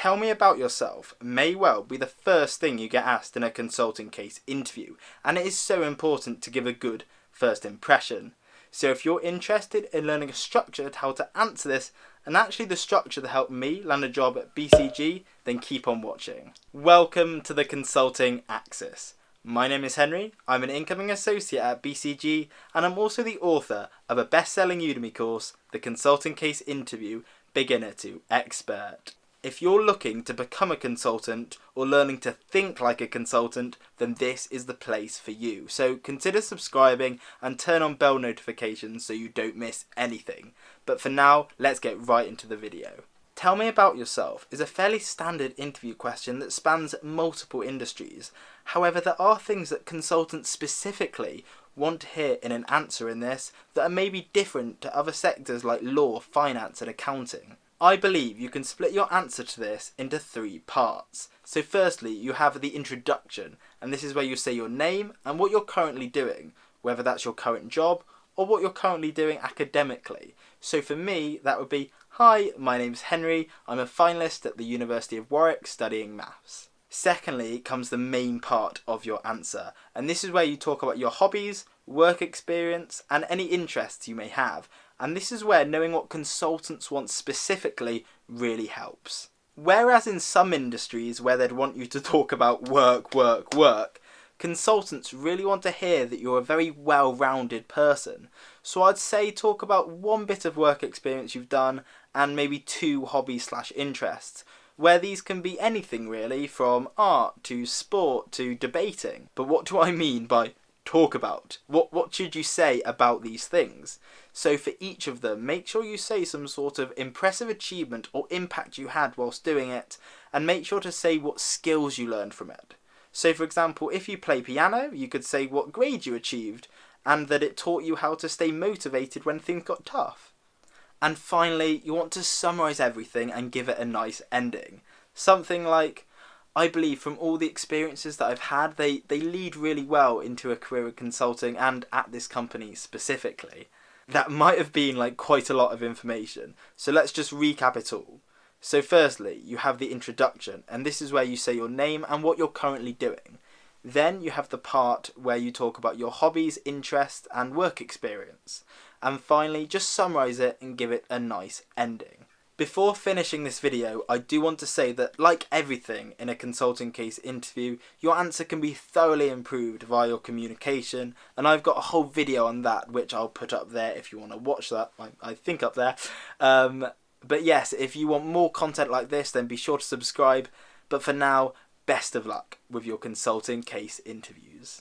Tell me about yourself may well be the first thing you get asked in a consulting case interview, and it is so important to give a good first impression. So if you're interested in learning a structure to how to answer this, and actually the structure that helped me land a job at BCG, then keep on watching. Welcome to the Consulting Axis. My name is Henry, I'm an incoming associate at BCG, and I'm also the author of a best-selling Udemy course, The Consulting Case Interview, Beginner to Expert. If you're looking to become a consultant or learning to think like a consultant, then this is the place for you. So consider subscribing and turn on bell notifications so you don't miss anything. But for now, let's get right into the video. Tell me about yourself is a fairly standard interview question that spans multiple industries. However, there are things that consultants specifically want to hear in an answer in this that are maybe different to other sectors like law, finance and accounting. I believe you can split your answer to this into 3 parts. So firstly, you have the introduction, and this is where you say your name and what you're currently doing, whether that's your current job or what you're currently doing academically. So for me, that would be, hi, my name's Henry, I'm a finalist at the University of Warwick studying maths. Secondly comes the main part of your answer, and this is where you talk about your hobbies, work experience and any interests you may have. And this is where knowing what consultants want specifically really helps. Whereas in some industries where they'd want you to talk about work, consultants really want to hear that you're a very well-rounded person. So I'd say talk about 1 bit of work experience you've done and maybe 2 hobbies/interests, where these can be anything really, from art to sport to debating. But what do I mean by talk about? What should you say about these things? So for each of them, make sure you say some sort of impressive achievement or impact you had whilst doing it, and make sure to say what skills you learned from it. So for example, if you play piano, you could say what grade you achieved, and that it taught you how to stay motivated when things got tough. And finally, you want to summarise everything and give it a nice ending. Something like, I believe from all the experiences that I've had, they lead really well into a career in consulting and at this company specifically. That might have been like quite a lot of information, so let's just recap it all. So firstly, you have the introduction, and this is where you say your name and what you're currently doing. Then you have the part where you talk about your hobbies, interests and work experience. And finally, just summarise it and give it a nice ending. Before finishing this video, I do want to say that like everything in a consulting case interview, your answer can be thoroughly improved via your communication, and I've got a whole video on that which I'll put up there if you want to watch that, I think up there. But yes, if you want more content like this, then be sure to subscribe. But for now, best of luck with your consulting case interviews.